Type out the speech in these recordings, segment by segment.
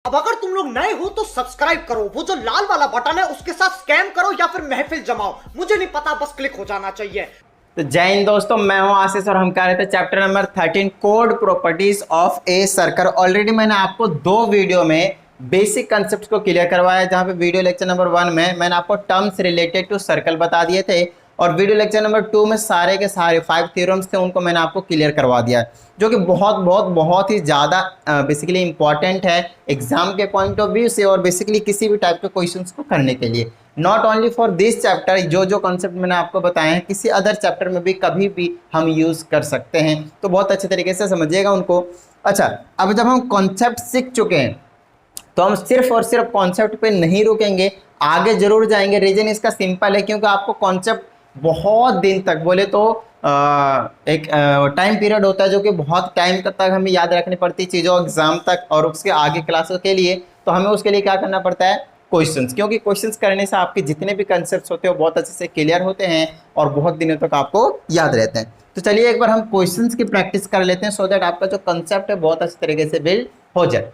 अब अगर तुम लोग नए हो तो सब्सक्राइब करो, वो जो लाल वाला बटन है उसके साथ स्कैम करो या फिर महफिल जमाओ, मुझे नहीं पता, बस क्लिक हो जाना चाहिए। तो जय हिंद दोस्तों, मैं हूं आशीष और हम कर रहे थे chapter number 13 code properties of a circle. Already मैंने आपको दो वीडियो में बेसिक कंसेप्ट को क्लियर करवाया, जहां पे वीडियो लेक्चर नंबर 1 में मैंने आपको टर्म्स रिलेटेड टू सर्कल बता दिए थे और वीडियो लेक्चर नंबर 2 में सारे के सारे 5 थ्योरम्स थे, उनको मैंने आपको क्लियर करवा दिया है, जो कि बहुत ही ज़्यादा बेसिकली इंपॉर्टेंट है एग्जाम के पॉइंट ऑफ व्यू से और बेसिकली किसी भी टाइप के क्वेश्चंस को करने के लिए। Not only for this chapter, जो कॉन्सेप्ट मैंने आपको बताए हैं किसी अदर चैप्टर में भी कभी भी हम यूज़ कर सकते हैं, तो बहुत अच्छे तरीके से समझिएगा उनको। अच्छा, अब जब हम कॉन्सेप्ट सीख चुके हैं तो हम सिर्फ और सिर्फ कॉन्सेप्ट पे नहीं रुकेंगे, आगे जरूर जाएंगे। रीजन इसका सिंपल है, क्योंकि आपको कॉन्सेप्ट बहुत दिन तक, बोले तो एक टाइम पीरियड होता है जो कि बहुत टाइम तक हमें याद रखनी पड़ती है चीज़ों एग्जाम तक और उसके आगे क्लासों के लिए। तो हमें उसके लिए क्या करना पड़ता है, क्वेश्चंस, क्योंकि क्वेश्चंस करने से आपके जितने भी कंसेप्ट्स होते हैं वो बहुत अच्छे से क्लियर होते हैं और बहुत दिनों तक आपको याद रहते हैं। तो चलिए एक बार हम क्वेश्चंस की प्रैक्टिस कर लेते हैं, सो दैट आपका जो कंसेप्ट है बहुत अच्छे तरीके से बिल्ड हो जाए।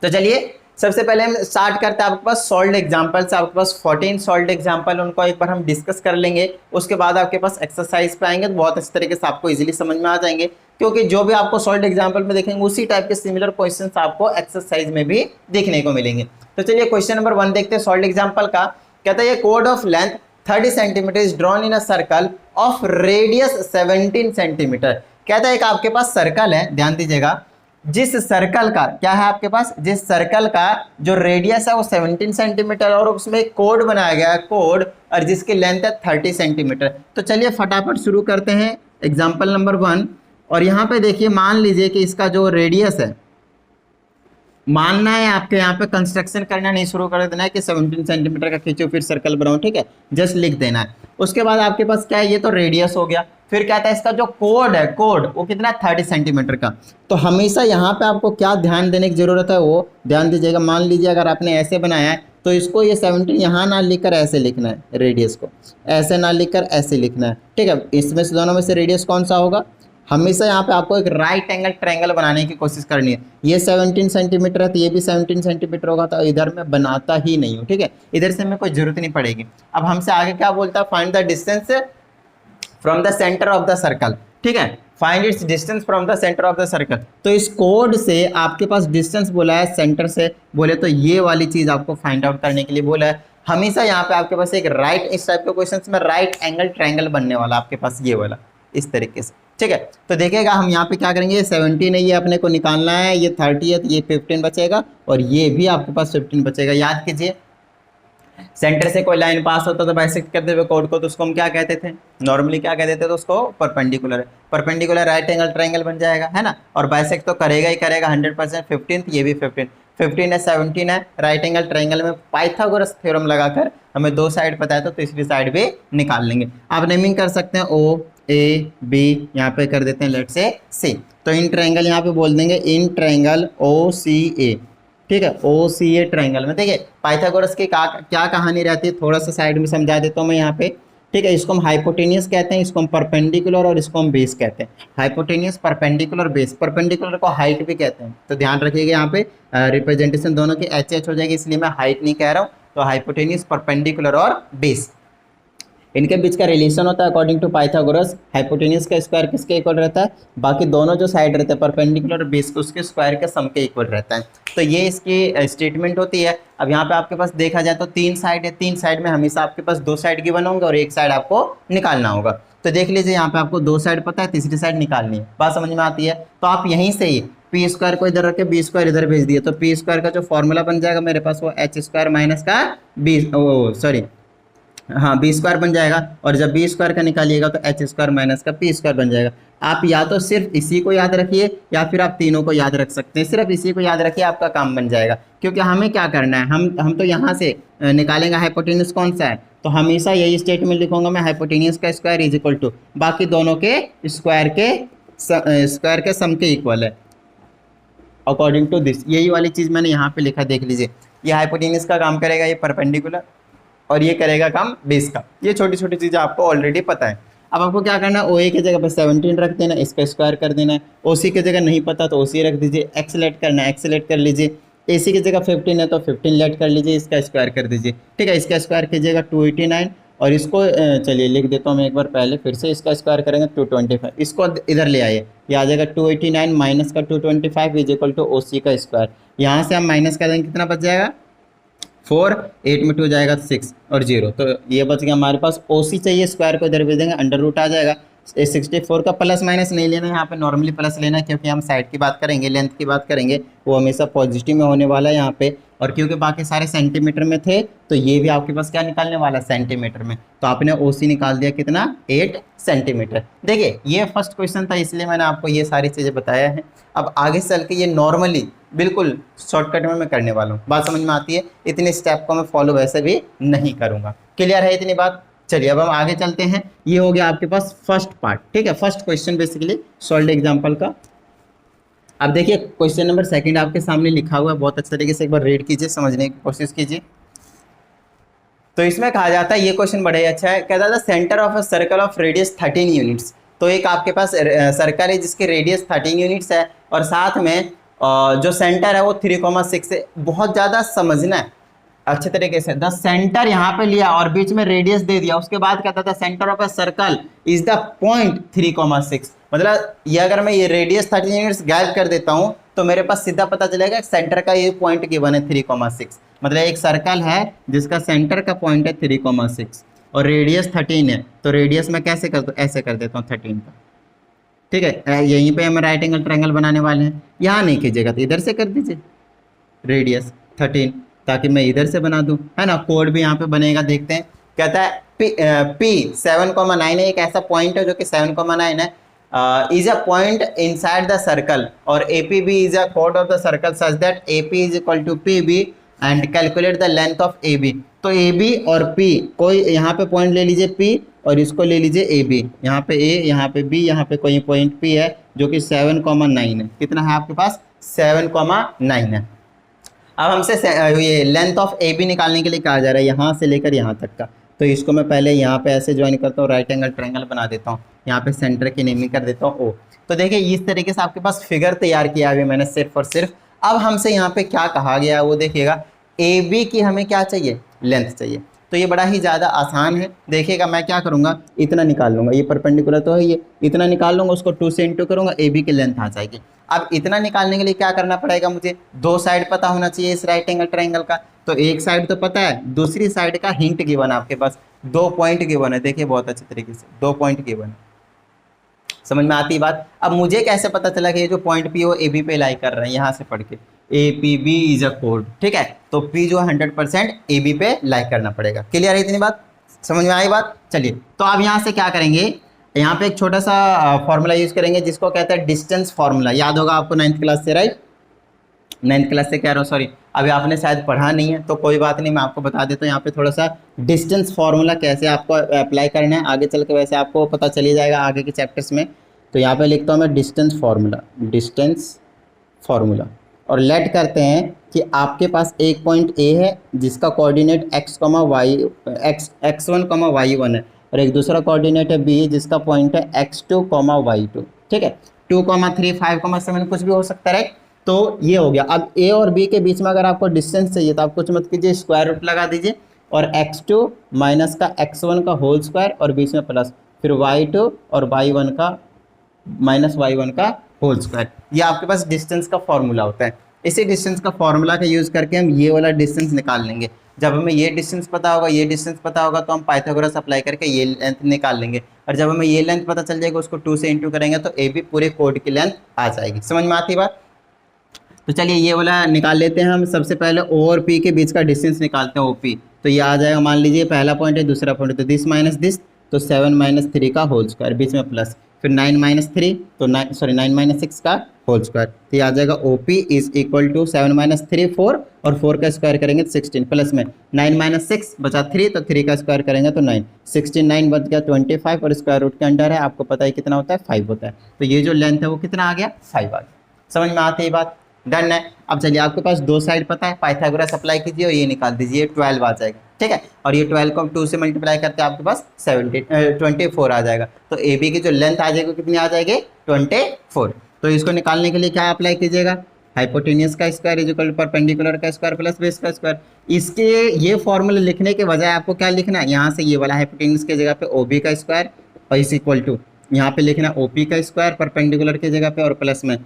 तो चलिए सबसे पहले हम स्टार्ट करते हैं आपके पास सॉल्व्ड एग्जांपल से। आपके पास 14 सॉल्व्ड एग्जांपल, उनको एक बार हम डिस्कस कर लेंगे। उसके बाद आपके पास एक्सरसाइज पे आएंगे तो बहुत अच्छे तरीके से आपको इजीली समझ में आ जाएंगे, क्योंकि जो भी आपको सॉल्व्ड एग्जांपल में देखेंगे उसी टाइप के सिमिलर क्वेश्चंस आपको एक्सरसाइज में भी देखने को मिलेंगे। तो चलिए क्वेश्चन नंबर 1 देखते हैं सॉल्व्ड एग्जाम्पल का। कहता है code of length 30 centimetre is drawn in a circle of radius 17 centimetre. कहता है एक आपके पास सर्कल है, ध्यान दीजिएगा, जिस सर्कल का क्या है आपके पास, जिस सर्कल का जो रेडियस है वो 17 सेंटीमीटर और उसमें एक कोड बनाया गया है, कोड, और जिसकी लेंथ है 30 सेंटीमीटर। तो चलिए फटाफट शुरू करते हैं एग्जाम्पल नंबर 1। और यहाँ पे देखिए, मान लीजिए कि इसका जो रेडियस है, मानना है आपके यहाँ पे कंस्ट्रक्शन करना नहीं शुरू कर देना है कि 17 सेंटीमीटर का खींचो फिर सर्कल बनाओ, ठीक है, जस्ट लिख देना है। उसके बाद आपके पास क्या है, ये तो रेडियस हो गया। फिर कहता है इसका जो कोड है, कोड वो कितना, 30 सेंटीमीटर का। तो हमेशा यहाँ पे आपको क्या ध्यान देने की जरूरत है वो ध्यान दीजिएगा। मान लीजिए अगर आपने ऐसे बनाया है तो इसको ये 17 यहाँ ना लिखकर ऐसे लिखना है, रेडियस को ऐसे ना लिखकर ऐसे लिखना है, ठीक है। इसमें से दोनों में से रेडियस कौन सा होगा, हमेशा यहाँ पे आपको एक राइट एंगल ट्रायंगल बनाने की कोशिश करनी है। ये 17 सेंटीमीटर है तो ये भी 17 सेंटीमीटर होगा, तो इधर मैं बनाता ही नहीं हूँ, ठीक है, इधर से हमें कोई जरूरत नहीं पड़ेगी। अब हमसे आगे क्या बोलता है, find the distance from the centre of the circle, ठीक है, find its distance from the centre of the circle. तो इस कोड से आपके पास डिस्टेंस बोला है सेंटर से, बोले तो ये वाली चीज आपको फाइंड आउट करने के लिए बोला है। हमेशा यहाँ पे आपके पास एक राइट, इस टाइप के क्वेश्चन में राइट एंगल ट्रायंगल बनने वाला आपके पास ये वाला, इस तरीके से, ठीक है। तो देखिएगा हम यहाँ पे क्या करेंगे, 17 है ये अपने को निकालना है, ये 30 है तो ये 15 बचेगा और ये भी आपके पास 15 बचेगा। याद कीजिए, सेंटर से कोई लाइन पास होता तो बाइसेक्ट करते हुए कोड को, तो उसको हम क्या कहते थे, नॉर्मली क्या कहते थे, तो उसको परपेंडिकुलर है, परपेंडिकुलर राइट एंगल ट्रायंगल बन जाएगा, है ना। और बाइसेक्ट तो करेगा ही करेगा 100%। 15, ये भी 15 है, 17 है, राइट एंगल ट्रायंगल में पाइथागोरस थ्योरम लगाकर हमें दो साइड पता है तो तीसरी साइड भी निकाल लेंगे। आप नेमिंग कर सकते हैं ओ ए बी, यहाँ पे कर देते हैं लेट से सी। तो इन ट्रायंगल यहाँ पे बोल देंगे इन ट्रायंगल ओ सी ए, ठीक है, ओ सी ए ट्रायंगल में। देखिए पाइथागोरस की क्या कहानी रहती है, थोड़ा सा साइड में समझा देता हूँ मैं यहाँ पे, ठीक है। इसको हम हाइपोटेनियस कहते हैं, इसको हम परपेंडिकुलर और इसको हम बेस कहते हैं। Hypotenuse, perpendicular, base. परपेंडिकुलर को हाइट भी कहते हैं, तो ध्यान रखिएगा यहाँ पे रिप्रेजेंटेशन दोनों की एच हो जाएगी, इसलिए मैं हाइट नहीं कह रहा हूँ। तो हाइपोटेनियस, परपेंडिकुलर और बेस, इनके बीच का रिलेशन होता है अकॉर्डिंग टू पाइथागोरस। हाइपोटेनियस का स्क्वायर किसके इक्वल रहता है, बाकी दोनों जो साइड रहते हैं परपेंडिकुलर और बेस को, उसके स्क्वायर के सम के इक्वल रहता है। तो ये इसकी स्टेटमेंट होती है। अब यहाँ पे आपके पास देखा जाए तो 3 साइड है, 3 साइड में हमेशा आपके पास 2 साइड गिवन होंगे और 1 साइड आपको निकालना होगा। तो देख लीजिए यहाँ पे आपको 2 साइड पता है, तीसरी साइड निकालनी है, बात समझ में आती है। तो आप यहीं से ही पी स्क्वायर को इधर रख के बी स्क्वायर इधर भेज दिए, तो पी स्क्वायर का जो फॉर्मूला बन जाएगा मेरे पास वो एच स्क्वायर माइनस का बी, सॉरी हाँ, बी स्क्वायर बन जाएगा। और जब बी स्क्वायर का निकालिएगा तो एच स्क्वायर माइनस का पी स्क्वायर बन जाएगा। आप या तो सिर्फ इसी को याद रखिए या फिर आप तीनों को याद रख सकते हैं, सिर्फ इसी को याद रखिए आपका काम बन जाएगा। क्योंकि हमें क्या करना है, हम तो यहाँ से निकालेंगे हाइपोटेन्यूस कौन सा है, तो हमेशा यही स्टेटमेंट लिखूंगा मैं, हाइपोटेन्यूस का स्क्वायर इज इक्वल टू बाकी दोनों के स्क्वायर के सम के इक्वल है अकॉर्डिंग टू दिस। यही वाली चीज़ मैंने यहाँ पे लिखा, देख लीजिए, ये हाइपोटेन्यूस का काम करेगा, ये परपेंडिकुलर, और ये करेगा काम बेस का। ये छोटी छोटी चीज़ें आपको ऑलरेडी पता है। अब आपको क्या करना है, ओ ए की जगह पर 17 रख देना, इसका स्क्वायर कर देना है। ओ सी की जगह नहीं पता तो ओ सी रख दीजिए। एक्स सेलेक्ट करना है, एक्स सेलेक्ट कर लीजिए। AC की जगह 15 है तो 15 लेट कर लीजिए, इसका स्क्वायर कर दीजिए, ठीक है। इसका स्क्वायर कीजिएगा 289, और इसको चलिए लिख देता हूँ मैं एक बार पहले, फिर से इसका स्क्वायर करेंगे 225, इसको इधर ले आइए, ये आ जाएगा 289 माइनस का 225 इज इक्वल टू OC का स्क्वायर। यहाँ से हम माइनस कर देंगे, कितना बच जाएगा 4, 8 में 2 जाएगा 6 और 0, तो ये बच गया हमारे पास। OC चाहिए, स्क्वायर को इधर भेज देंगे, अंडर रूट आ जाएगा। 64 का प्लस माइनस नहीं लेना है यहाँ पे, नॉर्मली प्लस लेना है, क्योंकि हम साइड की बात करेंगे, लेंथ की बात करेंगे, वो हमेशा पॉजिटिव में होने वाला है यहाँ पे। और क्योंकि बाकी सारे सेंटीमीटर में थे तो ये भी आपके पास क्या निकालने वाला है, सेंटीमीटर में, तो आपने OC निकाल दिया कितना, 8 सेंटीमीटर। देखिए ये फर्स्ट क्वेश्चन था, इसलिए मैंने आपको ये सारी चीज़ें बताया है। अब आगे चल के ये नॉर्मली बिल्कुल शॉर्टकट में मैं करने वाला हूँ, बात समझ में आती है। इतने स्टेप को मैं फॉलो वैसे भी नहीं करूँगा, क्लियर है इतनी बात। चलिए अब हम आगे चलते हैं। ये हो गया आपके पास फर्स्ट पार्ट, ठीक है, first question basically solve example का। अब देखिए क्वेश्चन नंबर सेकंड आपके सामने लिखा हुआ है, बहुत अच्छे तरीके से एक बार रीड कीजिए, समझने की कोशिश कीजिए। तो इसमें कहा जाता है, ये क्वेश्चन बड़ा ही अच्छा है, कहता था centre of a circle of radius 13 units. तो एक आपके पास सर्कल है जिसकी रेडियस 13 यूनिट्स है, और साथ में जो सेंटर है वो 3,6 है। बहुत ज़्यादा समझना है अच्छे तरीके से। द सेंटर यहाँ पे लिया और बीच में रेडियस दे दिया, उसके बाद कहता था centre of a circle is the point 3,6। मतलब ये अगर मैं ये रेडियस 13 यूनिट्स गायब कर देता हूँ तो मेरे पास सीधा पता चलेगा सेंटर का ये पॉइंट गिवन है 3,6। मतलब एक सर्कल है जिसका सेंटर का पॉइंट है 3,6 और रेडियस 13 है, तो रेडियस में कैसे कर दो, ऐसे कर देता हूँ 13 का, ठीक है। यहीं पे हम राइट एंगल ट्रायंगल बनाने वाले हैं, यहाँ नहीं कीजिएगा तो इधर से कर दीजिए रेडियस 13, ताकि मैं इधर से बना दूं, है ना। कोड भी यहाँ पे बनेगा, देखते हैं। कहता है P 7,9 है, एक ऐसा पॉइंट है जो कि 7,9 है, is a point inside the circle, और APB इज अ कोड of the circle such that AP is equal to PB and calculate the length of AB। तो AB और P, कोई यहाँ पे पॉइंट ले लीजिए P और इसको ले लीजिए AB, यहाँ पे A, यहाँ पे B, यहाँ पे कोई पॉइंट P है जो कि 7,9 है। कितना है आपके पास, 7,9 है। अब हमसे ये लेंथ ऑफ AB निकालने के लिए कहा जा रहा है, यहाँ से लेकर यहाँ तक का। तो इसको मैं पहले यहाँ पे ऐसे ज्वाइन करता हूँ, राइट एंगल ट्रायंगल बना देता हूँ, यहाँ पे सेंटर की नेमिंग कर देता हूँ O। तो देखिए इस तरीके से आपके पास फिगर तैयार किया हुआ मैंने सिर्फ और सिर्फ। अब हमसे यहाँ पे क्या कहा गया है वो देखिएगा, AB की हमें क्या चाहिए, लेंथ चाहिए। तो ये बड़ा ही ज़्यादा आसान है, देखिएगा मैं क्या करूँगा, इतना निकाल लूँगा, ये परपेंडिकुलर तो है, ये इतना निकाल लूँगा, उसको 2 से इंटू करूँगा, AB की लेंथ आ जाएगी। अब इतना निकालने के लिए क्या करना पड़ेगा, मुझे 2 साइड पता होना चाहिए इस राइट एंगल ट्रायंगल का। तो एक साइड तो पता है, दूसरी साइड का हिंट गिवन है आपके पास, 2 पॉइंट गिवन है, देखिए बहुत अच्छे तरीके से 2 पॉइंट गिवन है, समझ में आती है बात। अब मुझे कैसे पता चला कि ये जो पॉइंट P वो AB पे लाई कर रहे हैं, यहाँ से पढ़ के APB इज अ कोड, ठीक है। तो P जो 100% AB पे लाई करना पड़ेगा, क्लियर है इतनी बात, समझ में आई बात। चलिए तो अब यहाँ से क्या करेंगे, यहाँ पे एक छोटा सा फॉर्मूला यूज करेंगे जिसको कहते हैं डिस्टेंस फॉर्मूला, याद होगा आपको 9th क्लास से, राइट। 9th क्लास से कह रहा हूँ, सॉरी अभी आपने शायद पढ़ा नहीं है, तो कोई बात नहीं, मैं आपको बता देता हूँ यहाँ पे थोड़ा सा डिस्टेंस फार्मूला कैसे आपको अप्लाई करना है, आगे चल के वैसे आपको पता चली जाएगा आगे के चैप्टर्स में। तो यहाँ पे लिखता हूँ मैं डिस्टेंस फार्मूला, और लेट करते हैं कि आपके पास एक पॉइंट A है जिसका कोऑर्डिनेट x1, y1 है, और एक दूसरा कोऑर्डिनेट है B जिसका पॉइंट है x2, y2, ठीक है। 2, 3, 5, 7 कुछ भी हो सकता है, राइट। तो ये हो गया। अब A और B के बीच में अगर आपको डिस्टेंस चाहिए तो आप कुछ मत कीजिए, स्क्वायर रूट लगा दीजिए, और x2 माइनस का x1 का होल स्क्वायर और बीच में प्लस, फिर y2 और y1 का माइनस y1 का होल स्क्वायर। ये आपके पास डिस्टेंस का फॉर्मूला होता है। इसी डिस्टेंस का फॉर्मूला का यूज़ करके हम ये वाला डिस्टेंस निकाल लेंगे। जब हमें ये डिस्टेंस पता होगा, ये डिस्टेंस पता होगा, तो हम पाइथागोरस अप्लाई करके ये लेंथ निकाल लेंगे, और जब हमें ये लेंथ पता चल जाएगा उसको 2 से इंटू करेंगे तो AB पूरे कोड की लेंथ आ जाएगी। समझ में आती बात। तो चलिए ये वाला निकाल लेते हैं हम। सबसे पहले O और P के बीच का डिस्टेंस निकालते हैं, OP। तो ये आ जाएगा, मान लीजिए पहला पॉइंट है, दूसरा पॉइंट, तो दिस माइनस दिस, तो 7 माइनस 3 का होल स्क्वायर, बीच में प्लस, फिर 9 माइनस 3, तो 9 माइनस 6 का होल स्क्वायर। तो ये आ जाएगा OP is equal to 7 minus 3 4, और 4 का स्क्वायर करेंगे तो 16, प्लस में 9 माइनस 6 बचा 3, तो 3 का स्क्वायर करेंगे तो 9, 16 9 बच गया 25, और स्क्वायर रूट के अंडर है, आपको पता है कितना होता है, 5 होता है। तो ये जो लेंथ है वो कितना आ गया, 5 आ गया। समझ में आती है बात, डन है। अब चलिए आपके पास 2 साइड पता है, पाइथागोरस अप्लाई कीजिए और ये निकाल दीजिए, 12 आ जाएगा, ठीक है। और ये 12 को हम 2 से मल्टीप्लाई करते हैं, आपके पास 24 आ जाएगा। तो AB की जो लेंथ आ जाएगी कितनी आ जाएगी, 24। तो इसको निकालने के लिए क्या अप्लाई कीजिएगा, हाइपोटेनियस का square is equal to perpendicular का स्क्वायर प्लस बेस का स्क्वायर। इसके ये फॉर्मूला लिखने के बजाय आपको क्या लिखना है, यहाँ से ये वाला हाइपोटेनियस की जगह पे OB का स्क्वायर और इज इक्वल टू यहाँ पे लिखना OP का स्क्वायर परपेंडिकुलर की जगह पे और प्लस में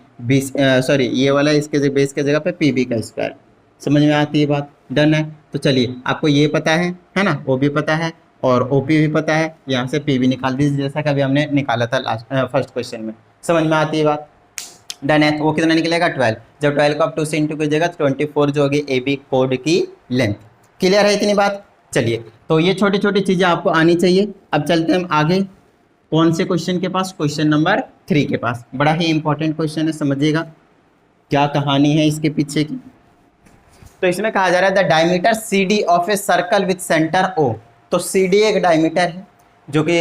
सॉरी ये वाला इसके बेस की जगह पे PB का स्क्वायर। समझ में आती है बात? डन है। तो चलिए आपको ये पता है ना, OB पता है और OP भी पता है, यहाँ से PB निकाल दीजिए जैसा कि अभी हमने निकाला था फर्स्ट क्वेश्चन में। समझ में आती है बात? डन है। तो वो कितना निकलेगा 12। जब 12 को आप 2 से इंटू कीजिएगा तो 24 जो होगी AB कोड की लेंथ। क्लियर है इतनी बात? चलिए तो ये छोटी छोटी चीज़ें आपको आनी चाहिए। अब चलते हैं हम आगे कौन से क्वेश्चन के पास, क्वेश्चन नंबर 3 के पास। बड़ा ही इंपॉर्टेंट क्वेश्चन है, समझिएगा क्या कहानी है इसके पीछे की। तो इसमें कहा जा रहा है the diameter CD of a circle with centre O। तो CD एक डायमीटर है जो कि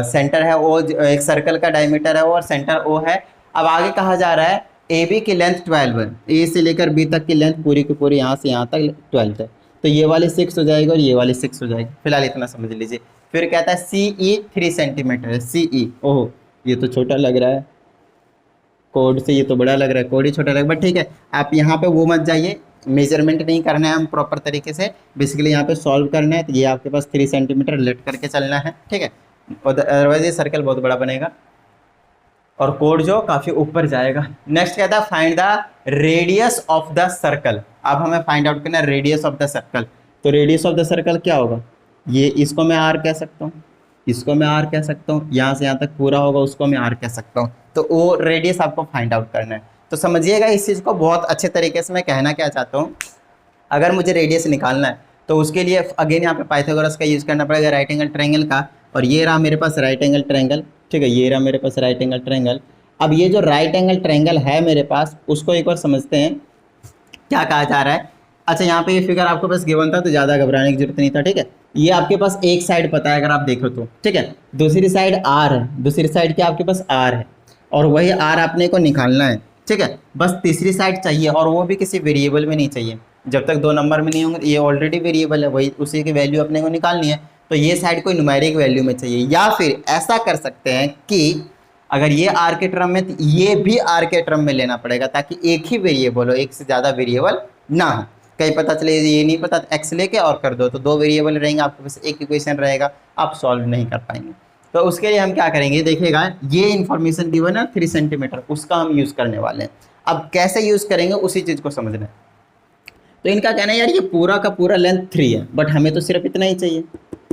सेंटर है, O एक सर्कल का डायमीटर है और सेंटर O है। अब आगे कहा जा रहा है AB की लेंथ 12 है, A से लेकर B तक की लेंथ पूरी की पूरी यहाँ से यहाँ तक 12 है। तो ये वाली 6 हो जाएगी और ये वाली 6 हो जाएगी। फिलहाल इतना समझ लीजिए। फिर कहता है CE 3 सेंटीमीटर है। CE, ओह ये तो छोटा लग रहा है कोड से, ये तो बड़ा लग रहा है, कोड ही छोटा लग रहा है, बट ठीक है आप यहाँ पे वो मत जाइए, मेजरमेंट नहीं करना है हम प्रॉपर तरीके से, बेसिकली यहाँ पे सॉल्व करना है। तो ये आपके पास 3 सेंटीमीटर लेट करके चलना है, ठीक है। और अदरवाइज ये सर्कल बहुत बड़ा बनेगा और कोड जो काफ़ी ऊपर जाएगा। नेक्स्ट कहता है find the radius of the circle. अब हमें फाइंड आउट करना है रेडियस ऑफ द सर्कल। तो रेडियस ऑफ द सर्कल क्या होगा, ये इसको मैं R कह सकता हूँ, इसको मैं R कह सकता हूँ, यहाँ से यहाँ तक पूरा होगा उसको मैं R कह सकता हूँ। तो वो रेडियस आपको फाइंड आउट करना है। तो समझिएगा इस चीज़ को बहुत अच्छे तरीके से। मैं कहना क्या चाहता हूँ, अगर मुझे रेडियस निकालना है तो उसके लिए अगेन यहाँ पे पाइथागोरस का यूज़ करना पड़ेगा, राइट एंगल ट्रायंगल का। और ये रहा मेरे पास राइट एंगल ट्रायंगल, ठीक है, ये रहा मेरे पास राइट एंगल ट्रायंगल। अब ये जो राइट एंगल ट्रायंगल है मेरे पास, उसको एक बार समझते हैं क्या कहा जा रहा है। अच्छा यहाँ पे ये फिगर आपको बस गिवन था तो ज़्यादा घबराने की जरूरत नहीं था, ठीक है। ये आपके पास एक साइड पता है अगर आप देखो तो, ठीक है, दूसरी साइड R है, दूसरी साइड क्या आपके पास R है और वही R आपने को निकालना है, ठीक है। बस तीसरी साइड चाहिए और वो भी किसी वेरिएबल में नहीं चाहिए। जब तक 2 नंबर में नहीं होंगे, ये ऑलरेडी वेरिएबल है, वही उसी की वैल्यू अपने को निकालनी है। तो ये साइड कोई न्यूमेरिक वैल्यू में चाहिए, या फिर ऐसा कर सकते हैं कि अगर ये R के टर्म में तो ये भी R के टर्म में लेना पड़ेगा, ताकि एक ही वेरिएबल हो, एक से ज़्यादा वेरिएबल ना हो। कहीं पता चले ये नहीं पता तो x लेके और कर दो, तो 2 वेरिएबल रहेंगे, आपके पास एक इक्वेशन रहेगा, आप सॉल्व नहीं कर पाएंगे। तो उसके लिए हम क्या करेंगे, देखिएगा ये इन्फॉर्मेशन गिवन है 3 सेंटीमीटर, उसका हम यूज़ करने वाले हैं। अब कैसे यूज़ करेंगे उसी चीज़ को समझना है। तो इनका कहना है यार ये पूरा का पूरा लेंथ 3 है, बट हमें तो सिर्फ इतना ही चाहिए,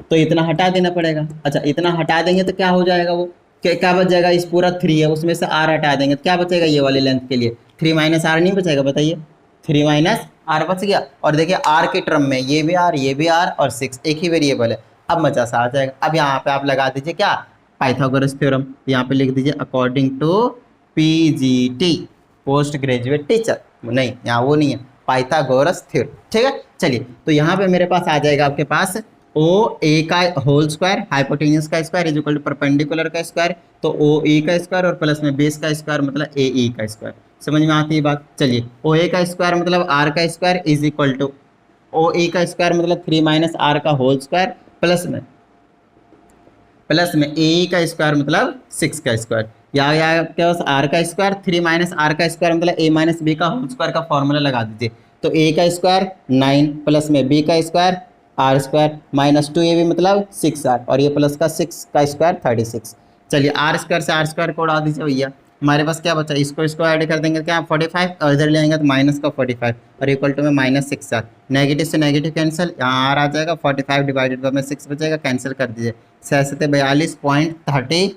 तो इतना हटा देना पड़ेगा। अच्छा इतना हटा देंगे तो क्या हो जाएगा, वो क्या बच जाएगा, इस पूरा 3 है उसमें से R हटा देंगे तो क्या बचेगा, ये वाली लेंथ के लिए 3 माइनस R नहीं बचेगा, बताइए 3 माइनस R बच गया। और देखिए R के टर्म में ये भी R, ये भी R और 6 एक ही वेरिएबल है। अब मजा सा आ जाएगा। अब यहाँ पे आप लगा दीजिए क्या, पाइथागोरस थ्योरम। यहाँ पे लिख दीजिए according to PGT post graduate teacher, नहीं यहाँ वो नहीं है, पाइथागोरस थ्योरम, ठीक है। चलिए तो यहाँ पे मेरे पास आ जाएगा आपके पास OA का होल स्क्वायर, हाइपोटेन्यूज का square is equal to perpendicular का स्क्वायर, तो OA का स्क्वायर और प्लस में बेस का स्क्वायर मतलब AE का स्क्वायर। समझ में आती है बात? चलिए OA का स्क्वायर मतलब R का square is equal to OA का स्क्वायर मतलब 3 माइनस R का होल स्क्वायर प्लस में AE का स्क्वायर मतलब 6 का स्क्वायर। या आपके पास R का स्क्वायर 3 माइनस R का स्क्वायर मतलब A माइनस B का होल स्क्वायर का फॉर्मूला लगा दीजिए। तो A का स्क्वायर 9 प्लस में B का square R square minus 2AB मतलब 6R और ये प्लस का 6 का स्क्वायर 36। चलिए R स्क्वायर से R स्क्वायर को उड़ा दीजिए भैया, हमारे पास क्या बचा, इसको ऐड कर देंगे क्या 45 और इधर ले आएंगे तो माइनस का 45 और इक्वल टू में माइनस 6R। नेगेटिव से नेगेटिव कैंसिल, यहाँ R आ जाएगा, 45 डिवाइडेड बाय में 6 बचेगा, कैंसिल कर दीजिए। 42.30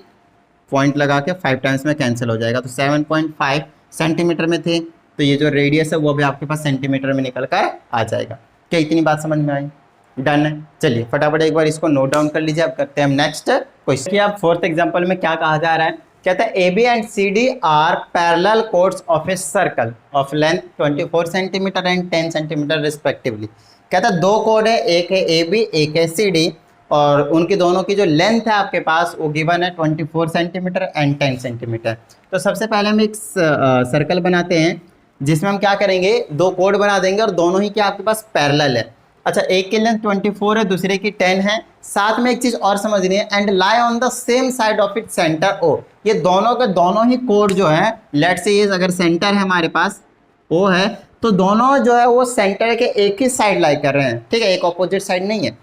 पॉइंट लगा के 5 टाइम्स में कैंसिल हो जाएगा। तो 7.5 सेंटीमीटर में थे, तो ये जो रेडियस है वो भी आपके पास सेंटीमीटर में निकल कर आ जाएगा। क्या इतनी बात समझ में आई? डन है। चलिए फटाफट एक बार इसको नोट डाउन कर लीजिए। अब करते हैं हम नेक्स्ट क्वेश्चन। अब 4th एग्जांपल में क्या कहा जा रहा है, कहता है AB and CD are parallel chords of a circle of length 24 centimetre and 10 centimetre respectively. कहता है 2 कोड है, एक है AB एक है CD और उनकी दोनों की जो लेंथ है आपके पास वो गिवन है 24 सेंटीमीटर एंड 10 सेंटीमीटर। तो सबसे पहले हम एक सर्कल बनाते हैं जिसमें हम क्या करेंगे, 2 कोड बना देंगे और दोनों ही क्या आपके पास पैरेलल है। अच्छा एक की लेंथ 24 है, दूसरे की 10 है। साथ में एक चीज और समझनी है, and lie on the same side of it centre O। ये दोनों के दोनों ही कोड जो है, लेट्स से अगर सेंटर है हमारे पास, ओ है, तो दोनों जो है वो सेंटर के एक ही साइड लाई कर रहे हैं, ठीक है, एक ऑपोजिट साइड नहीं है।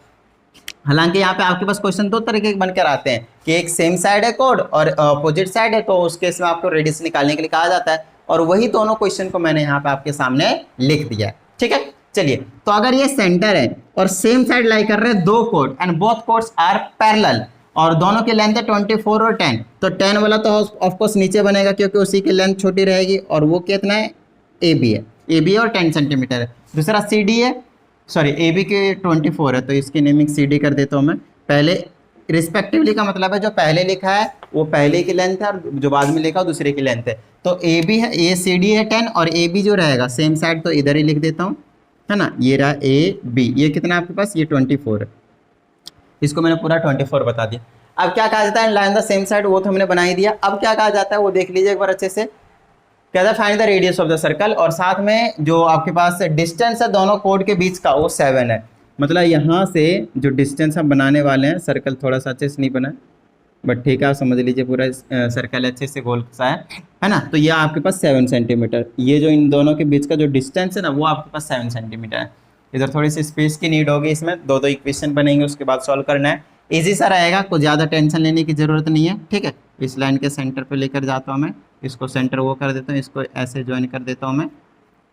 हालांकि यहाँ पे आपके पास क्वेश्चन दो तरीके के बनकर आते हैं कि एक सेम साइड है कोड और अपोजिट साइड है, तो उस केस में आपको रेडियस निकालने के लिए कहा जाता है, और वही दोनों क्वेश्चन को मैंने यहाँ पे आपके सामने लिख दिया है, ठीक है। चलिए, तो अगर ये सेंटर है और सेम साइड लाई कर रहे हैं दो कोड and both chords are parallel, और दोनों की लेंथ है 24 और 10, तो 10 वाला तो ऑफकोर्स नीचे बनेगा क्योंकि उसी की लेंथ छोटी रहेगी, और वो कितना है, ए बी है, ए बी और 10 सेंटीमीटर है। दूसरा सी डी है, सॉरी ए बी के 24 है, तो इसकी नेमिंग सी डी कर देता हूँ मैं। पहले रिस्पेक्टिवली का मतलब है जो पहले लिखा है वो पहले की लेंथ है, और जो बाद में लिखा है दूसरे की लेंथ है। तो ए बी है, ए सी डी है 10, और ए बी जो रहेगा सेम साइड तो इधर ही लिख देता हूँ, है ना, ये रहा ए बी। ये कितना है आपके पास, ये 24 है, इसको मैंने पूरा 24 बता दिया। अब क्या कहा जाता है, लाइन द सेम साइड, वो तो हमने बना ही दिया। अब क्या कहा जाता है वो देख लीजिए एक बार अच्छे से। कहता है find the radius of the circle, और साथ में जो आपके पास डिस्टेंस है दोनों कोड के बीच का वो 7 है। मतलब यहाँ से जो डिस्टेंस हम बनाने वाले हैं, सर्कल थोड़ा सा अच्छे से नहीं बना बट ठीक है, आप समझ लीजिए पूरा सर्कल अच्छे से गोल सा है ना। तो ये आपके पास 7 सेंटीमीटर, ये जो इन दोनों के बीच का जो डिस्टेंस है ना वो आपके पास 7 सेंटीमीटर है। इधर थोड़ी सी स्पेस की नीड होगी, इसमें दो दो इक्वेशन बनेंगे, उसके बाद सॉल्व करना है। इजी सा रहेगा, कुछ ज़्यादा टेंशन लेने की ज़रूरत नहीं है, ठीक है। इस लाइन के सेंटर पे लेकर जाता हूँ मैं, इसको सेंटर वो कर देता हूँ, इसको ऐसे ज्वाइन कर देता हूँ मैं।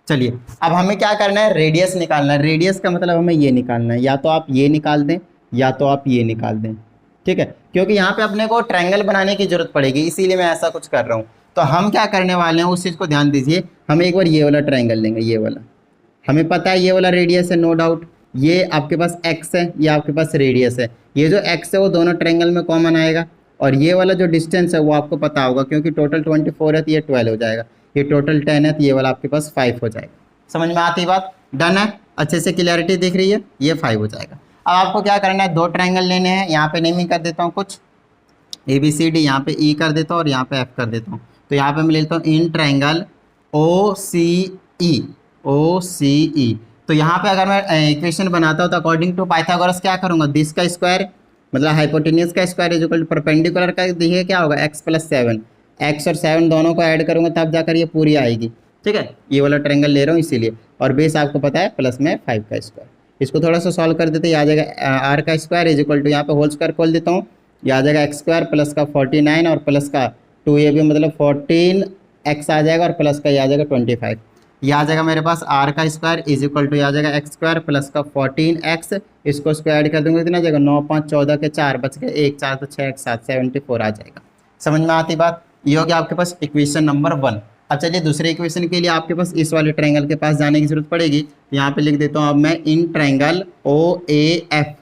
चलिए, अब हमें क्या करना है, रेडियस निकालना है। रेडियस का मतलब हमें ये निकालना है, या तो आप ये निकाल दें या तो आप ये निकाल दें, ठीक है, क्योंकि यहाँ पे अपने को ट्रायंगल बनाने की जरूरत पड़ेगी, इसीलिए मैं ऐसा कुछ कर रहा हूँ। तो हम क्या करने वाले हैं उस चीज़ को ध्यान दीजिए। हम एक बार ये वाला ट्रायंगल लेंगे, ये वाला हमें पता है ये वाला रेडियस है, नो डाउट। ये आपके पास x है, ये आपके पास रेडियस है। ये जो x है वो दोनों ट्रायंगल में कॉमन आएगा, और ये वाला जो डिस्टेंस है वो आपको पता होगा, क्योंकि टोटल 24 है तो ये 12 हो जाएगा, ये टोटल 10 है तो ये वाला आपके पास 5 हो जाएगा। समझ में आती बात, डन है, अच्छे से क्लियरिटी दिख रही है, ये 5 हो जाएगा। अब आपको क्या करना है, दो ट्रायंगल लेने हैं। यहाँ पे नेमिंग कर देता हूँ कुछ, ए बी सी डी, यहाँ पे ई कर देता हूँ और यहाँ पे एफ कर देता हूँ। तो यहाँ पे मैं लेता हूँ इन ट्रायंगल ओ सी ई, ओ सी ई। तो यहाँ पे अगर मैं इक्वेशन बनाता हूँ तो अकॉर्डिंग टू पाइथागोरस क्या करूँगा, दिस का स्क्वायर मतलब हाइपोटेन्यूज का square is equal to perpendicular का, देखिए क्या होगा, x + 7, x और 7 दोनों को ऐड करूँगा तब जाकर ये पूरी आएगी, ठीक है। ये वाला ट्रायंगल ले रहा हूँ इसीलिए, और बेस आपको पता है प्लस में 5 का स्क्वायर। इसको थोड़ा सा सॉल्व कर देते हैं, आ जाएगा आर का स्क्वायर इज इक्वल टू, यहाँ पे होल स्क्वायर खोल देता हूँ, यह आ जाएगा एक्स स्क्वायर प्लस का 49 और प्लस का 2 ये भी मतलब 14x आ जाएगा, और प्लस का ये आ जाएगा 25। यह आ जाएगा मेरे पास आर का स्क्वायर इज इक्वल टू, आ जाएगा एक्स स्क्वायर प्लस का 14x, इसको स्क्वायर कर दूंगा कितना आ जाएगा, 9 5 14 के 4 बच गए 1 4 तो 6 1 7 74 आ जाएगा। समझ में आती बात, ये हो गया आपके पास इक्वेशन नंबर 1। अब चलिए दूसरे इक्वेशन के लिए आपके पास इस वाले ट्रायंगल के पास जाने की जरूरत पड़ेगी। यहाँ पे लिख देता हूँ अब मैं in triangle O A F.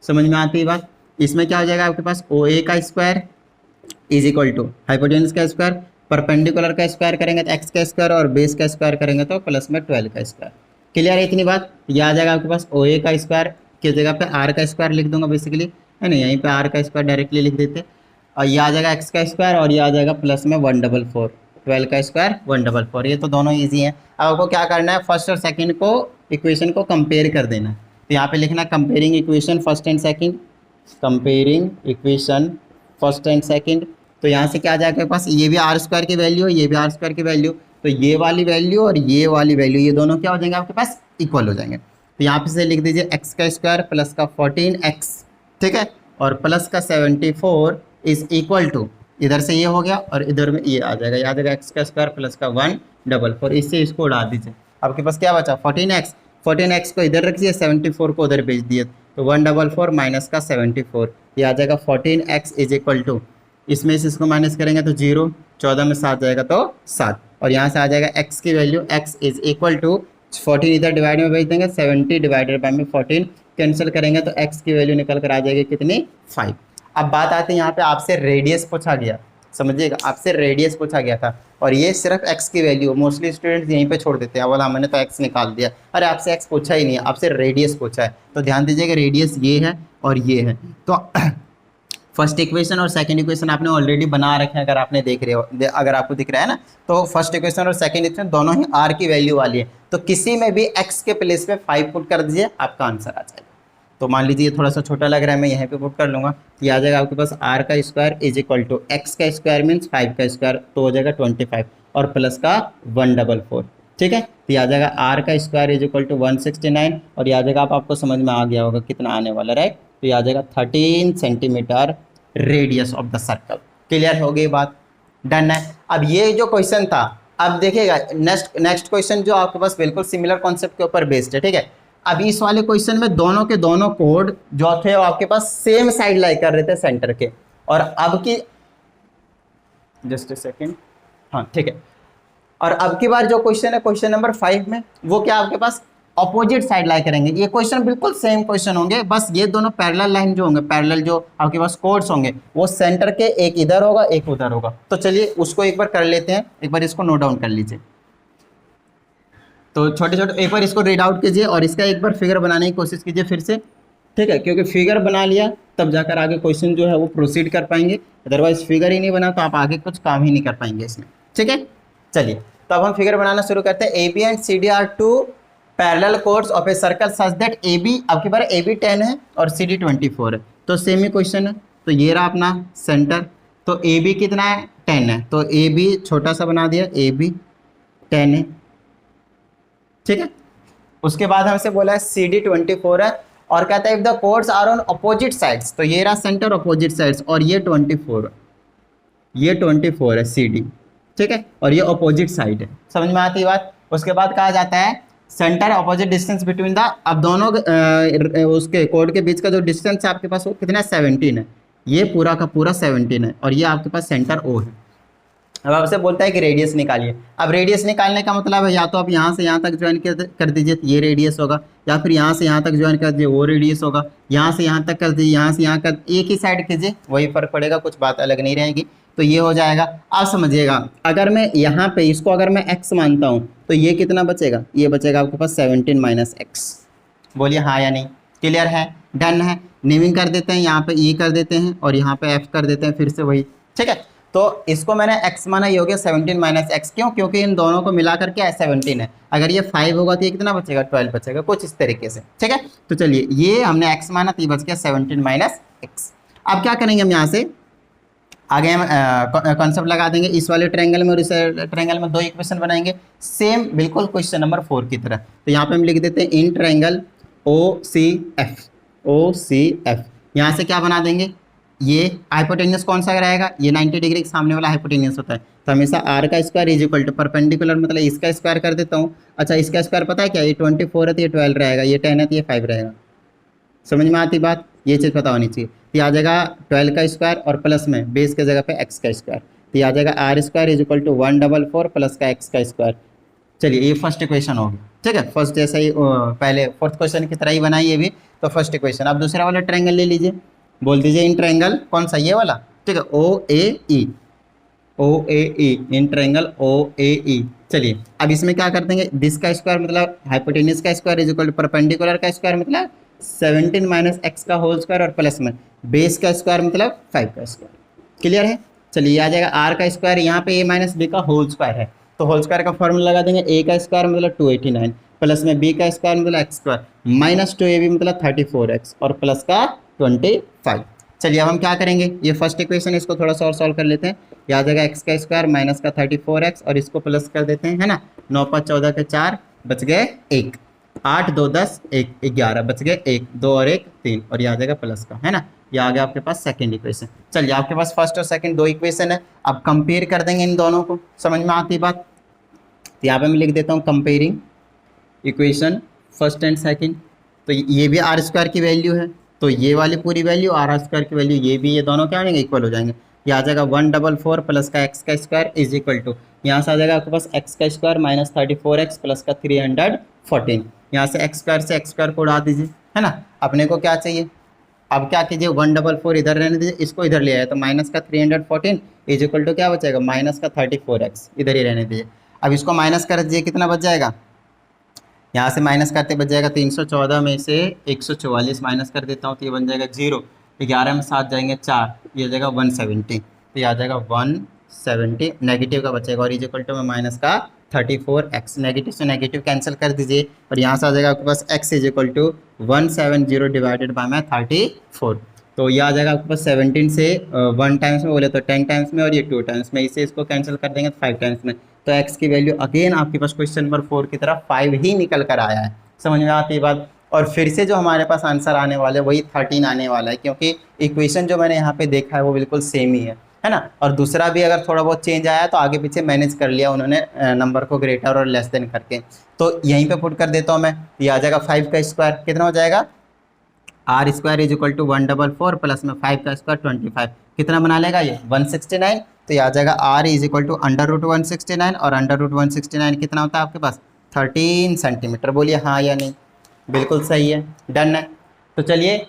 समझ में आती है बात, इसमें क्या हो जाएगा आपके पास, ओ ए का square is equal to hypotenuse का स्क्वायर, परपेंडिकुलर का स्क्वायर करेंगे तो एक्स का स्क्वायर, और बेस का स्क्वायर करेंगे तो प्लस में 12 का स्क्वायर। क्लियर है इतनी बात। यह आ जाएगा आपके पास ओ ए का स्क्वायर की जगह पे आर का स्क्वायर लिख दूंगा बेसिकली, है ना, यहीं पे आर का स्क्वायर डायरेक्टली लिख देते, और यह आ जाएगा एक्स का स्क्वायर, और यह आ जाएगा प्लस में 144, 12 का स्क्वायर 144। ये तो दोनों ईजी हैं। अब आपको क्या करना है, फर्स्ट और सेकंड को इक्वेशन को कंपेयर कर देना है। तो यहाँ पे लिखना comparing equation first and second, comparing equation first and second. तो यहाँ से क्या आ जाएगा आपके पास, ये भी आर स्क्वायर की वैल्यू, ये भी आर स्क्वायर की वैल्यू, तो ये वाली वैल्यू और ये वाली वैल्यू ये दोनों क्या हो जाएंगे आपके पास, इक्वल हो जाएंगे। तो यहाँ पे से लिख दीजिए एक्स का स्क्वायर प्लस का 14x, ठीक है, और प्लस का 74 इज इक्वल टू, इधर से ये हो गया और इधर में ये आ जाएगा, याद आएगा एक्स का स्क्वायर प्लस का 144, इससे इसको उड़ा दीजिए। आपके पास क्या बचा 14x, 14x को इधर रखिए, 74 को उधर भेज दिए, तो 144 माइनस का 74, ये आ जाएगा 14x इज इक्वल टू, इसमें से इसको माइनस करेंगे तो 0, 14 में 7 जाएगा तो 7, और यहाँ से आ जाएगा x की value, x is equal to 14 इधर डिवाइड में भेज देंगे, 70 डिवाइडेड बाय में 14 कैंसिल करेंगे तो x की वैल्यू निकल कर आ जाएगी कितनी, 5। अब बात आती है यहाँ पे आपसे रेडियस पूछा गया, समझिएगा आपसे रेडियस पूछा गया था, और ये सिर्फ x की वैल्यू, मोस्टली स्टूडेंट्स यहीं पे छोड़ देते हैं, बोला मैंने तो x निकाल दिया, अरे आपसे x पूछा ही नहीं है, आपसे रेडियस पूछा है। तो ध्यान दीजिएगा रेडियस ये है और ये है। तो फर्स्ट इक्वेशन और सेकंड इक्वेशन आपने ऑलरेडी बना रखे हैं, अगर आपने देख रहे हो, अगर आपको दिख रहा है ना, तो फर्स्ट इक्वेशन और सेकंड इक्वेशन दोनों ही r की वैल्यू वाली है, तो किसी में भी x के प्लेस पे 5 पुट कर दीजिए, आपका आंसर आ जाएगा। तो मान लीजिए थोड़ा सा छोटा लग रहा है, मैं यहाँ पे पुट कर लूँगा, तो ये आ जाएगा आपके पास r का square is equal to X का स्क्वायर मीन्स 5 का स्क्वायर, तो हो जाएगा 25 और प्लस का 144, ठीक है। तो ये आ जाएगा आर का स्क्वायर इज इक्वल टू 169 और ये आ जाएगा आपको समझ में आ गया होगा कितना आने वाला, राइट। तो ये आ जाएगा 13 centimetre radius of the circle. Clear हो गई बात, डन है। अब ये जो क्वेश्चन था, अब देखिएगा नेक्स्ट क्वेश्चन जो आपके पास बिल्कुल सिमिलर कॉन्सेप्ट के ऊपर बेस्ड है, ठीक है। अब इस वाले क्वेश्चन में दोनों के दोनों कोड जो थे वो आपके पास सेम साइड लाई कर रहे थे सेंटर के, और अब की जस्ट ए सेकेंड, हाँ ठीक है। और अब की बार जो क्वेश्चन है क्वेश्चन नंबर 5 में, वो क्या आपके पास अपोजिट साइड लाई करेंगे। ये क्वेश्चन बिल्कुल सेम क्वेश्चन होंगे, बस ये दोनों पैरेलल लाइन जो होंगे, पैरेलल जो आपके पास कोड्स होंगे, वो सेंटर के एक इधर होगा एक उधर होगा। तो चलिए उसको एक बार कर लेते हैं, एक बार इसको नोट डाउन कर लीजिए। तो छोटे छोटे एक बार इसको रीड आउट कीजिए और इसका एक बार फिगर बनाने की कोशिश कीजिए फिर से, ठीक है। क्योंकि फिगर बना लिया तब जाकर आगे क्वेश्चन जो है वो प्रोसीड कर पाएंगे, अदरवाइज फिगर ही नहीं बना तो आप आगे कुछ काम ही नहीं कर पाएंगे इसमें, ठीक है। चलिए तो अब हम फिगर बनाना शुरू करते हैं। AB and CD are two parallel chords of a circle such that AB, अब की बार AB 10 है और CD 24 है, तो सेम ही क्वेश्चन है। तो ये रहा अपना सेंटर, तो AB कितना है 10 है, तो AB छोटा सा बना दिया, AB 10 है, ठीक है। उसके बाद हमसे बोला है CD 24 है और कहता है if the chords are on opposite sides, तो ये रहा सेंटर अपोजिट साइड्स और ये 24 है CD, ठीक है, और ये अपोजिट साइड है। समझ में आती है बात। उसके बाद कहा जाता है centre opposite distance between the, अब दोनों उसके कोड के बीच का जो डिस्टेंस है आपके पास वो कितना है 17 है, ये पूरा का पूरा 17 है और ये आपके पास सेंटर O है। अब आपसे बोलता है कि रेडियस निकालिए। अब रेडियस निकालने का मतलब है या तो आप यहाँ से यहाँ तक ज्वाइन कर दीजिए तो ये रेडियस होगा, या फिर यहाँ से यहाँ तक ज्वाइन कर दीजिए वो रेडियस होगा, यहाँ से यहाँ तक कर दीजिए, यहाँ से यहाँ कर, एक ही साइड कीजिए वही फर्क पड़ेगा, कुछ बात अलग नहीं रहेगी। तो ये हो जाएगा। आप समझिएगा अगर मैं यहाँ पे इसको अगर मैं x मानता हूँ तो ये कितना बचेगा, ये बचेगा आपके पास 17 माइनस एक्स। बोलिए हाँ या नहीं, क्लियर है, डन है। नेमिंग कर देते हैं, यहाँ पे e कर देते हैं और यहाँ पे f कर देते हैं फिर से वही, ठीक है। तो इसको मैंने x माना, ये हो गया 17 माइनस एक्स, क्यों, क्योंकि इन दोनों को मिला करके 17 है। अगर ये 5 होगा तो ये कितना बचेगा 12 बचेगा, कुछ इस तरीके से, ठीक है। तो चलिए ये हमने x माना तो ये बच गया 17 माइनस एक्स। अब क्या करेंगे हम यहाँ से आगे हम कॉन्सेप्ट लगा देंगे इस वाले ट्रायंगल में और इस ट्रायंगल में, दो इक्वेशन बनाएंगे सेम बिल्कुल क्वेश्चन नंबर 4 की तरह। तो यहाँ पे हम लिख देते हैं इन ट्रायंगल OCF। यहाँ से क्या बना देंगे, ये हाइपोटेन्यूस कौन सा रहेगा, ये 90 डिग्री के सामने वाला हाइपोटेन्यूस होता है। तो हमेशा आर का square is equal to perpendicular, मतलब इसका स्क्वायर कर देता हूँ। अच्छा इसका स्क्वायर पता है क्या, ये 24 है तो ये 12 रहेगा, ये 10 है तो ये 5 रहेगा। समझ में आती बात, ये चीज़ पता होनी चाहिए। तो ये आ जाएगा 12 का स्क्वायर और प्लस में बेस के जगह पे x का स्क्वायर, तो ये आ जाएगा R square is equal to 144 plus का x का स्क्वायर। चलिए ये फर्स्ट इक्वेशन होगी, ठीक है। फर्स्ट जैसा ही पहले फोर्थ क्वेश्चन की तरह ही बनाई ये भी, तो फर्स्ट इक्वेशन। अब दूसरा वाला ट्रायंगल ले लीजिए, बोल दीजिए इन ट्रायंगल कौन सा, ये वाला, ठीक है, OAE इन ट्रायंगल OAE। चलिए अब इसमें क्या कर देंगे, दिस का स्क्वायर मतलब हाइपोटेन्यूस का square is equal to perpendicular का स्क्वायर मतलब 17 माइनस एक्स का होल स्क्वायर और प्लस में बेस का स्क्वायर मतलब 5 का स्क्वायर। क्लियर है। चलिए आ जाएगा आर का स्क्वायर, यहाँ पे a माइनस बी का होल स्क्वायर है, तो होल स्क्वायर का फॉर्मूला लगा देंगे, a का स्क्वायर मतलब 289 प्लस में b का स्क्वायर मतलब एक्स स्क्वायर माइनस 2ab मतलब 34x और प्लस का 25। चलिए अब हम क्या करेंगे, ये फर्स्ट इक्वेशन इसको थोड़ा सा और सॉल्व कर लेते हैं। ये आ जाएगा x का स्क्वायर माइनस का 34x और इसको प्लस कर देते हैं, है ना। 9 5 14 के 4 बच गए 1, 8 2 10 1 11 बच गए 1 2 और 1 3 और ये आ जाएगा प्लस का, है ना। ये आ गया आपके पास सेकंड इक्वेशन। चलिए आपके पास फर्स्ट और सेकंड दो इक्वेशन है, अब कंपेयर कर देंगे इन दोनों को, समझ में आती बात। तो यहाँ पे मैं लिख देता हूँ comparing equation first and second. तो ये भी आर स्क्वायर की वैल्यू है, तो ये वाली पूरी वैल्यू आर स्क्वायर की वैल्यू ये भी, ये दोनों क्या हो जाएंगे, इक्वल हो जाएंगे। ये आ जाएगा 144 प्लस का एक्स का स्क्वायर इज इक्वल टू, यहाँ से आ जाएगा आपके पास एक्स का स्क्वायर माइनस 34x प्लस का 314। यहाँ से एक्स स्क्वायर को उड़ा दीजिए, है ना। अपने को क्या चाहिए, अब क्या कीजिए 144 इधर रहने दीजिए, इसको इधर ले आए तो माइनस का 314 इज इक्वल टू क्या बचेगा, माइनस का 34x इधर ही रहने दीजिए। अब इसको माइनस कर दीजिए, कितना बच जाएगा, यहाँ से माइनस करते बच जाएगा 314 में से 144 माइनस कर देता हूँ तो ये बन जाएगा 0, 11 में 7 जाएंगे 4, ये हो जाएगा 170, तो ये आ जाएगा 170 नेगेटिव का बचेगा और इज इक्वल टू में माइनस का 34x, नेगेटिव से नेगेटिव कैंसिल कर दीजिए और यहाँ से आ जाएगा आपके पास x is equal to 170 divided by में 34। तो ये आ जाएगा आपके पास 17 से 1 टाइम्स में बोले तो 10 टाइम्स में और ये 2 टाइम्स में, इसे इसको कैंसिल कर देंगे तो 5 टाइम्स में, तो x की वैल्यू अगेन आपके पास क्वेश्चन नंबर 4 की तरफ 5 ही निकल कर आया है। समझ में आती है बात। और फिर से जो हमारे पास आंसर आने वाला है वही 13 आने वाला है, क्योंकि इक्वेशन जो मैंने यहाँ पे देखा है वो बिल्कुल सेम ही है ना। और दूसरा भी अगर थोड़ा बहुत चेंज आया तो आगे पीछे मैनेज कर लिया उन्होंने नंबर को ग्रेटर और लेस देन करके। तो यहीं पे पुट कर देता हूँ मैं, ये आ जाएगा 5 का स्क्वायर, कितना हो जाएगा R square is equal to 144 plus में 5 का स्क्वायर 25, कितना बना लेगा ये 169। तो ये आ जाएगा R is equal to under root 169 और अंडर रूट 169 कितना होता है आपके पास 13 सेंटीमीटर। बोलिए हाँ या नहीं, बिल्कुल सही है, डन है। तो चलिए,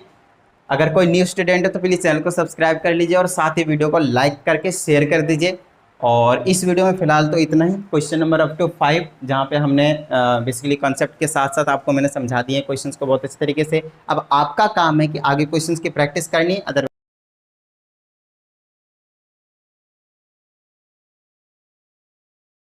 अगर कोई न्यू स्टूडेंट है तो प्लीज़ चैनल को सब्सक्राइब कर लीजिए और साथ ही वीडियो को लाइक करके शेयर कर दीजिए। और इस वीडियो में फिलहाल तो इतना ही, क्वेश्चन नंबर अप टू 5 जहाँ पे हमने बेसिकली कॉन्सेप्ट के साथ साथ आपको मैंने समझा दिए क्वेश्चंस को बहुत अच्छे तरीके से। अब आपका काम है कि आगे क्वेश्चंस की प्रैक्टिस करनी, अदर